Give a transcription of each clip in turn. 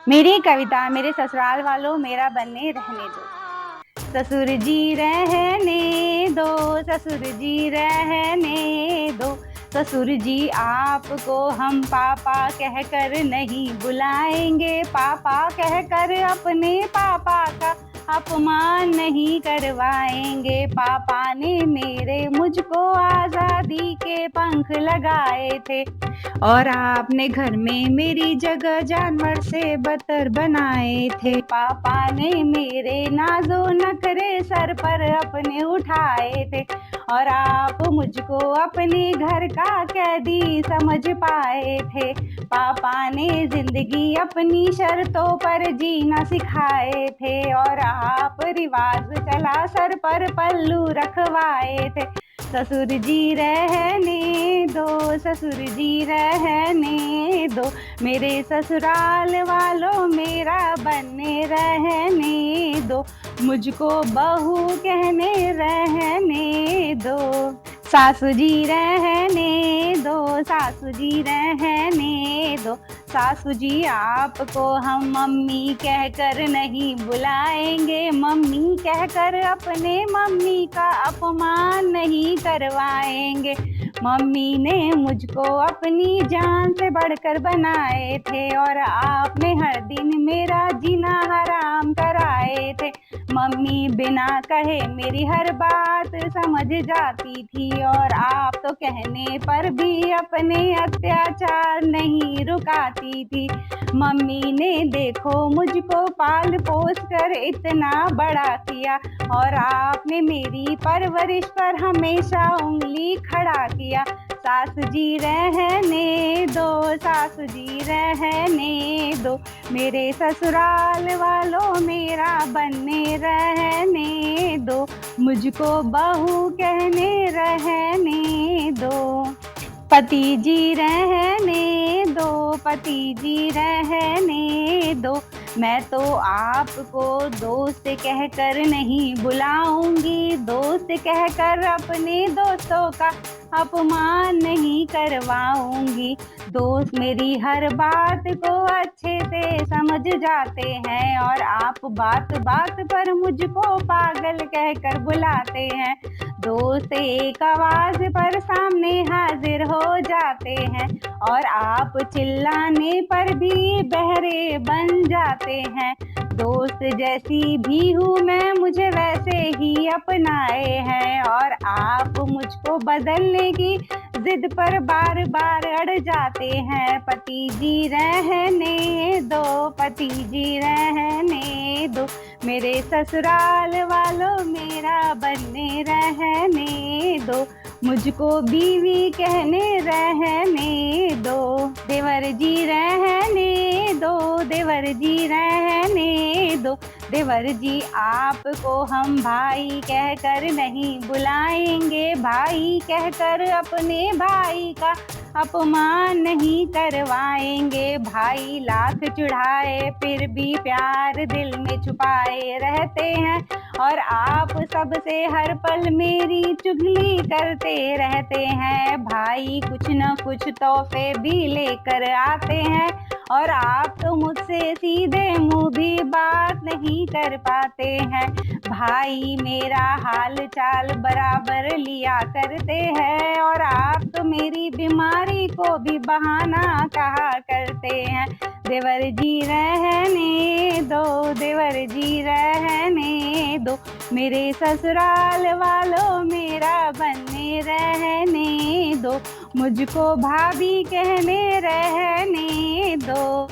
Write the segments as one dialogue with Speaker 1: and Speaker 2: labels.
Speaker 1: मेरी कविता मेरे ससुराल वालों मेरा बनने रहने दो। ससुर जी रहने दो, ससुर जी रहने दो। ससुर जी आपको हम पापा कहकर नहीं बुलाएंगे, पापा कहकर अपने पापा का अपमान नहीं करवाएंगे। पापा ने मेरे मुझको आज़ादी के पंख लगाए थे और आपने घर में मेरी जगह जानवर से बदतर बनाए थे। पापा ने मेरे नाजो नखरे सर पर अपने उठाए थे और आप मुझको अपने घर का कैदी समझ पाए थे। पापा ने जिंदगी अपनी शर्तों पर जीना सिखाए थे और आप रिवाज चला सर पर पल्लू रखवाए थे। ससुर जी रहने दो, ससुर जी रहने दो। मेरे ससुराल वालों मेरा बनने रहने दो। मुझको बहू कहने रहने दो। सासू जी रहने दो, सासू जी रहने दो। सासू जी आपको हम मम्मी कहकर नहीं बुलाएंगे, मम्मी कहकर अपने मम्मी का अपमान नहीं करवाएंगे। मम्मी ने मुझको अपनी जान से बढ़कर बनाए थे और आपने हर दिन मेरा जीना हराम कराए थे। मम्मी बिना कहे मेरी हर बात समझ जाती थी और आप तो कहने पर भी अपने अत्याचार नहीं रुकाती थी। मम्मी ने देखो मुझको पाल पोस कर इतना बड़ा किया और आपने मेरी परवरिश पर हमेशा उंगली खड़ा किया। सासू जी रहने दो, सासू जी रहने दो। मेरे ससुराल वालों मेरा बनने रहने दो। मुझको बहू कहने रहने दो। पति जी रहने दो, पति जी रहने दो। मैं तो आपको दोस्त कहकर नहीं बुलाऊंगी, दोस्त कहकर अपने दोस्तों का अपमान नहीं करवाऊंगी। दोस्त मेरी हर बात को अच्छे से समझ जाते हैं और आप बात बात पर मुझको पागल कहकर बुलाते हैं। दोस्त एक आवाज पर सामने हाजिर हो जाते हैं और आप चिल्लाने पर भी बहरे बन जाते हैं। दोस्त जैसी भी हूँ मैं, मुझे वैसे ही अपनाए हैं और आप मुझको बदलने की जिद पर बार बार अड़ जाते हैं। पति जी रहने दो, पति जी रहने दो। मेरे ससुराल वालों मेरा बनने रहने दो। मुझको बीवी कहने रहने दो। देवर जी रहने दो, देवर जी रहने दो। देवर जी आपको हम भाई कहकर नहीं बुलाएंगे, भाई कहकर अपने भाई का अपमान नहीं करवाएंगे। भाई लाख चढ़ाए फिर भी प्यार दिल में छुपाए रहते हैं और आप सबसे हर पल मेरी चुगली करते रहते हैं। भाई कुछ न कुछ तोहफे भी लेकर आते हैं और आप तो मुझसे सीधे मुंह भी बात नहीं कर पाते हैं। भाई मेरा हाल चाल बराबर लिया करते हैं और आप तो मेरी बीमारी को भी बहाना कहा करते हैं। देवर जी रहने दो, देवर जी रहने दो। मेरे ससुराल वालों मेरा बनने रहने दो। मुझको भाभी कहने रहने दो।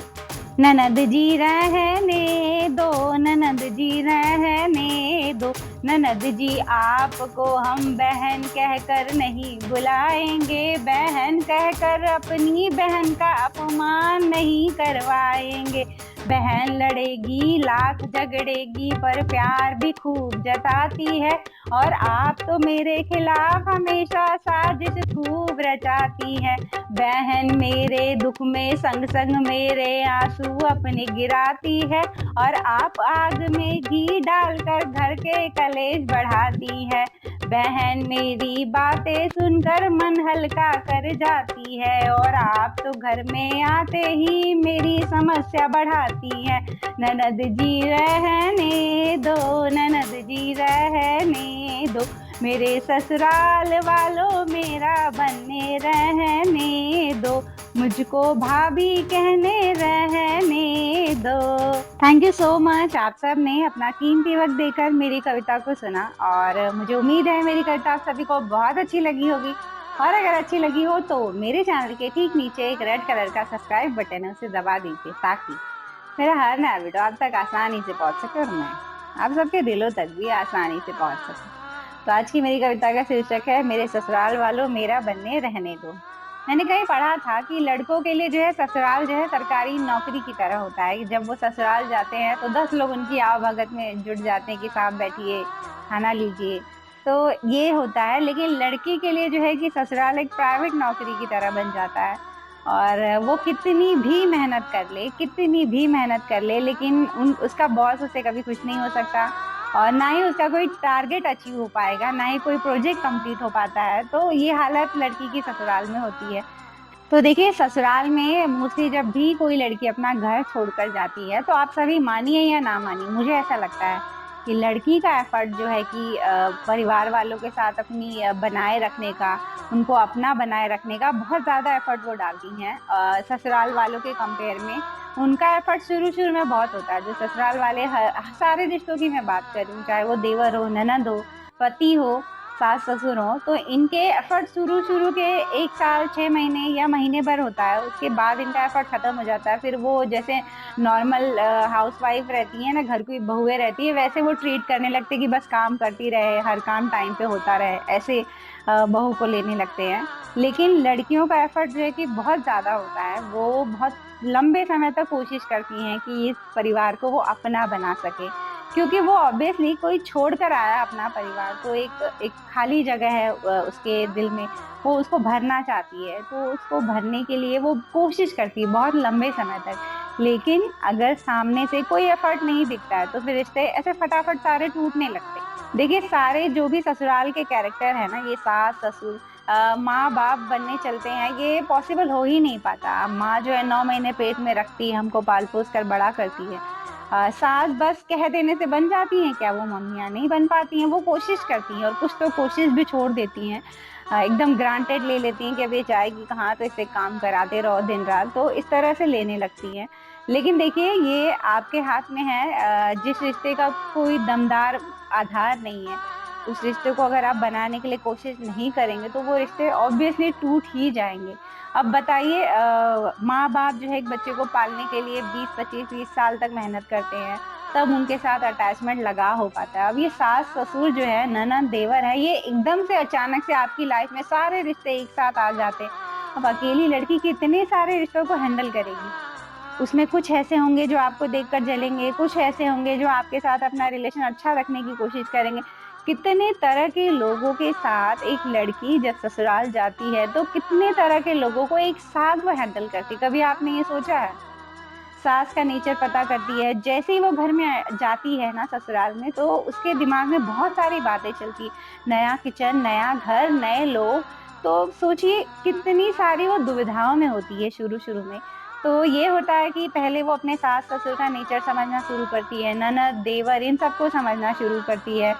Speaker 1: ननद जी रहने दो, ननद जी रहने दो। ननद जी आपको हम बहन कहकर नहीं बुलाएंगे, बहन कहकर अपनी बहन का अपमान नहीं करवाएंगे। बहन लड़ेगी लाख झगड़ेगी पर प्यार भी खूब जताती है और आप तो मेरे खिलाफ हमेशा साजिश खूब रचाती है। बहन मेरे दुख में संग संग मेरे आंसू अपने गिराती है और आप आग में घी डालकर घर के कलेश बढ़ाती है। बहन मेरी बातें सुनकर मन हल्का कर जाती है और आप तो घर में आते ही मेरी समस्या बढ़ा जाती हैं। ननद जी रहने दो, ननद जी रहने दो, मेरे ससुराल वालों मेरा बनने रहने दो, मुझको भाभी कहने रहने दो। थैंक यू सो मच, आप सब ने अपना कीमती वक्त देकर मेरी कविता को सुना और मुझे उम्मीद है मेरी कविता आप सभी को बहुत अच्छी लगी होगी। और अगर अच्छी लगी हो तो मेरे चैनल के ठीक नीचे एक रेड कलर का सब्सक्राइब बटन है, उसे दबा दीजिए ताकि मेरा हर नया वीडियो आप तक आसानी से पहुंच सके और मैं आप सबके दिलों तक भी आसानी से पहुंच सकूं। तो आज की मेरी कविता का शीर्षक है मेरे ससुराल वालों मेरा बनने रहने दो। मैंने कहीं पढ़ा था कि लड़कों के लिए जो है ससुराल जो है सरकारी नौकरी की तरह होता है। जब वो ससुराल जाते हैं तो 10 लोग उनकी आवभगत में जुट जाते हैं कि साहब बैठिए, खाना लीजिए, तो ये होता है। लेकिन लड़की के लिए जो है कि ससुराल एक प्राइवेट नौकरी की तरह बन जाता है और वो कितनी भी मेहनत कर ले, कितनी भी मेहनत कर ले, लेकिन उसका बॉस उसे कभी खुश नहीं हो सकता और ना ही उसका कोई टारगेट अचीव हो पाएगा, ना ही कोई प्रोजेक्ट कंप्लीट हो पाता है। तो ये हालत लड़की की ससुराल में होती है। तो देखिए, ससुराल में मोस्टली जब भी कोई लड़की अपना घर छोड़कर जाती है तो आप सभी मानिए या ना मानिए, मुझे ऐसा लगता है कि लड़की का एफर्ट जो है कि परिवार वालों के साथ अपनी बनाए रखने का, उनको अपना बनाए रखने का बहुत ज़्यादा एफर्ट वो डालती हैं। ससुराल वालों के कंपेयर में उनका एफर्ट शुरू में बहुत होता है। जो ससुराल वाले सारे रिश्तों की मैं बात करूँ, चाहे वो देवर हो, ननद हो, पति हो, सास ससुर हो, तो इनके एफर्ट शुरू के 1 साल 6 महीने या महीने भर होता है। उसके बाद इनका एफर्ट खत्म हो जाता है। फिर वो जैसे नॉर्मल हाउसवाइफ रहती है ना, घर की बहुएं रहती है, वैसे वो ट्रीट करने लगते कि बस काम करती रहे, हर काम टाइम पे होता रहे, ऐसे बहू को लेने लगते हैं। लेकिन लड़कियों का एफर्ट जो है कि बहुत ज़्यादा होता है। वो बहुत लंबे समय तक कोशिश करती हैं कि इस परिवार को वो अपना बना सके, क्योंकि वो ऑब्वियसली कोई छोड़ कर आया अपना परिवार, तो एक खाली जगह है उसके दिल में, वो उसको भरना चाहती है। तो उसको भरने के लिए वो कोशिश करती है बहुत लंबे समय तक। लेकिन अगर सामने से कोई एफर्ट नहीं दिखता है तो फिर रिश्ते ऐसे फटाफट सारे टूटने लगते। देखिए, सारे जो भी ससुराल के कैरेक्टर है ना, ये सास ससुर माँ बाप बनने चलते हैं, ये पॉसिबल हो ही नहीं पाता। माँ जो है 9 महीने पेट में रखती है, हमको पाल पोस कर बड़ा करती है। सास बस कह देने से बन जाती हैं क्या? वो मम्मियाँ नहीं बन पाती हैं, वो कोशिश करती हैं और कुछ तो कोशिश भी छोड़ देती हैं। एकदम ग्रांटेड ले लेती हैं कि अब ये जाएगी कहाँ, तो इससे काम कराते रहो दिन रात, तो इस तरह से लेने लगती हैं। लेकिन देखिए, ये आपके हाथ में है। जिस रिश्ते का कोई दमदार आधार नहीं है, उस रिश्ते को अगर आप बनाने के लिए कोशिश नहीं करेंगे तो वो रिश्ते ऑब्वियसली टूट ही जाएंगे। अब बताइए, माँ बाप जो है एक बच्चे को पालने के लिए 20-25-30 साल तक मेहनत करते हैं, तब उनके साथ अटैचमेंट लगा हो पाता है। अब ये सास ससुर जो है, ननद देवर है, ये एकदम से अचानक से आपकी लाइफ में सारे रिश्ते एक साथ आ जाते हैं। अब अकेली लड़की कितने सारे रिश्तों को हैंडल करेगी? उसमें कुछ ऐसे होंगे जो आपको देखकर जलेंगे, कुछ ऐसे होंगे जो आपके साथ अपना रिलेशन अच्छा रखने की कोशिश करेंगे। कितने तरह के लोगों के साथ एक लड़की जब ससुराल जाती है तो कितने तरह के लोगों को एक साथ वो हैंडल करती। कभी आपने ये सोचा है? सास का नेचर पता करती है। जैसे ही वो घर में जाती है ना ससुराल में, तो उसके दिमाग में बहुत सारी बातें चलती। नया किचन, नया घर, नए लोग, तो सोचिए कितनी सारी वो दुविधाओं में होती है शुरू में। तो ये होता है कि पहले वो अपने सास ससुर का नेचर समझना शुरू करती है, ननद देवर इन सबको समझना शुरू करती है।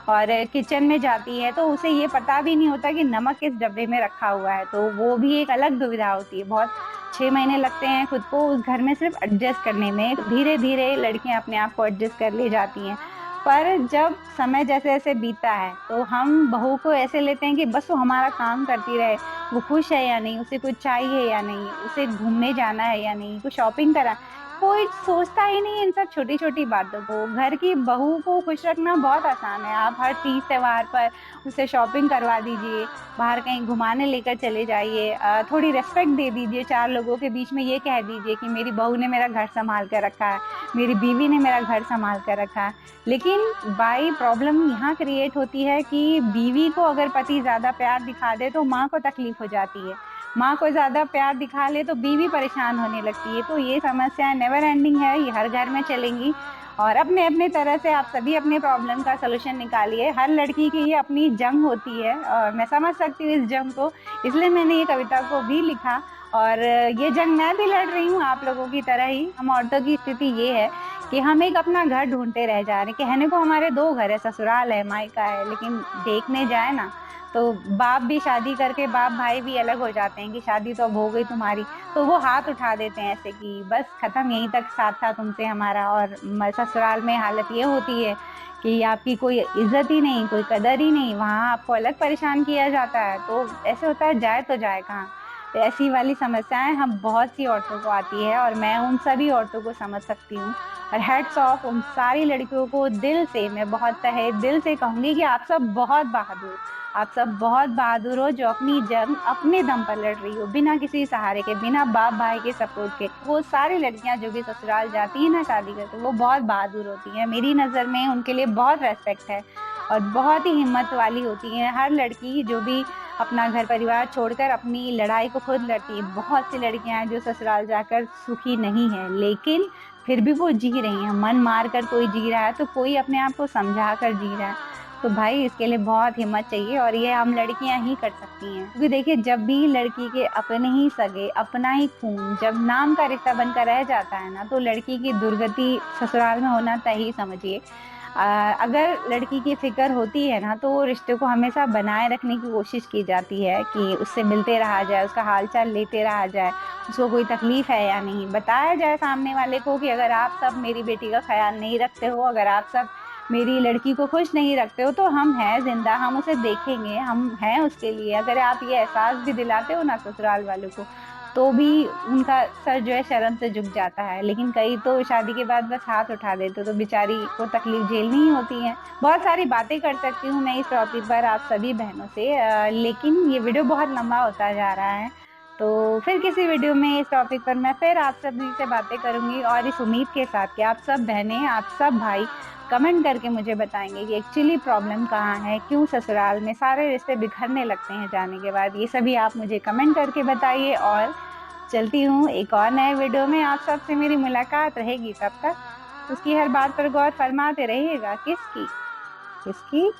Speaker 1: और किचन में जाती है तो उसे ये पता भी नहीं होता कि नमक किस डब्बे में रखा हुआ है, तो वो भी एक अलग दुविधा होती है। बहुत 6 महीने लगते हैं खुद को उस घर में सिर्फ एडजस्ट करने में। धीरे धीरे लड़कियां अपने आप को एडजस्ट कर ले जाती हैं। पर जब समय जैसे जैसे बीतता है तो हम बहू को ऐसे लेते हैं कि बस वो हमारा काम करती रहे। वो खुश है या नहीं, उसे कुछ चाहिए या नहीं, उसे घूमने जाना है या नहीं, कुछ शॉपिंग करा, कोई सोचता ही नहीं इन सब छोटी छोटी बातों को। घर की बहू को खुश रखना बहुत आसान है। आप हर तीज त्योहार पर उसे शॉपिंग करवा दीजिए, बाहर कहीं घुमाने लेकर चले जाइए, थोड़ी रेस्पेक्ट दे दीजिए। 4 लोगों के बीच में ये कह दीजिए कि मेरी बहू ने मेरा घर संभाल कर रखा है, मेरी बीवी ने मेरा घर संभाल कर रखा है। लेकिन बाई प्रॉब्लम यहाँ क्रिएट होती है कि बीवी को अगर पति ज़्यादा प्यार दिखा दे तो माँ को तकलीफ हो जाती है, माँ को ज़्यादा प्यार दिखा ले तो बीवी परेशान होने लगती है। तो ये समस्या नेवर एंडिंग है, ये हर घर में चलेंगी। और अपने अपने तरह से आप सभी अपने प्रॉब्लम का सलूशन निकालिए। हर लड़की की ये अपनी जंग होती है और मैं समझ सकती हूँ इस जंग को, इसलिए मैंने ये कविता को भी लिखा। और ये जंग मैं भी लड़ रही हूँ आप लोगों की तरह ही। हम औरतों की स्थिति ये है कि हम एक अपना घर ढूंढते रह जा रहे हैं। कहने को हमारे दो घर है, ससुराल है, मायका है, लेकिन देखने जाए ना तो बाप भी शादी करके, बाप भाई भी अलग हो जाते हैं कि शादी तो अब हो गई तुम्हारी, तो वो हाथ उठा देते हैं ऐसे कि बस खत्म, यहीं तक साथ था तुमसे हमारा। और ससुराल में हालत ये होती है कि आपकी कोई इज्जत ही नहीं, कोई कदर ही नहीं, वहां आपको अलग परेशान किया जाता है। तो ऐसे होता है, जाए तो जाए कहाँ। तो ऐसी वाली समस्याएं हम बहुत सी औरतों को आती है, और मैं उन सभी औरतों को समझ सकती हूँ। और हेड्स ऑफ उन सारी लड़कियों को, दिल से मैं बहुत तहे दिल से कहूंगी कि आप सब बहुत बहादुर, आप सब बहुत बहादुर हो, जो अपनी जंग अपने दम पर लड़ रही हो, बिना किसी सहारे के, बिना बाप भाई के सपोर्ट के। वो सारी लड़कियां जो भी ससुराल जाती है ना शादी करके, वो बहुत बहादुर होती हैं। मेरी नजर में उनके लिए बहुत रेस्पेक्ट है, और बहुत ही हिम्मत वाली होती है हर लड़की जो भी अपना घर परिवार छोड़कर अपनी लड़ाई को खुद लड़ती है। बहुत सी लड़कियां हैं जो ससुराल जाकर सुखी नहीं है, लेकिन फिर भी वो जी रही हैं। मन मार कर कोई जी रहा है, तो कोई अपने आप को समझा कर जी रहा है। तो भाई इसके लिए बहुत हिम्मत चाहिए, और ये हम लड़कियां ही कर सकती हैं। क्योंकि देखिए, जब भी lड़की के अपने ही सगे, अपना ही खून जब नाम का रिश्ता बनकर रह जाता है ना, तो लड़की की दुर्गति ससुराल में होना तय ही समझिए। अगर लड़की की फिक्र होती है ना, तो रिश्ते को हमेशा बनाए रखने की कोशिश की जाती है कि उससे मिलते रहा जाए, उसका हालचाल लेते रहा जाए, उसको कोई तकलीफ है या नहीं, बताया जाए सामने वाले को कि अगर आप सब मेरी बेटी का ख्याल नहीं रखते हो, अगर आप सब मेरी लड़की को खुश नहीं रखते हो, तो हम हैं जिंदा, हम उसे देखेंगे, हम हैं उसके लिए। अगर आप ये एहसास भी दिलाते हो ना ससुराल वालों को, तो भी उनका सर जो है शर्म से झुक जाता है। लेकिन कई तो शादी के बाद बस हाथ उठा देते, तो बेचारी को तकलीफ झेलनी ही होती है। बहुत सारी बातें कर सकती हूँ मैं इस टॉपिक पर आप सभी बहनों से, लेकिन ये वीडियो बहुत लंबा होता जा रहा है। तो फिर किसी वीडियो में इस टॉपिक पर मैं फिर आप सभी से बातें करूंगी, और इस उम्मीद के साथ कि आप सब बहनें, आप सब भाई कमेंट करके मुझे बताएंगे कि एक्चुअली प्रॉब्लम कहाँ है, क्यों ससुराल में सारे रिश्ते बिखरने लगते हैं जाने के बाद। ये सभी आप मुझे कमेंट करके बताइए, और चलती हूँ एक और नए वीडियो में। आप सबसे मेरी मुलाकात रहेगी, तब तक उसकी हर बात पर गौर फरमाते रहिएगा। किसकी? किसकी?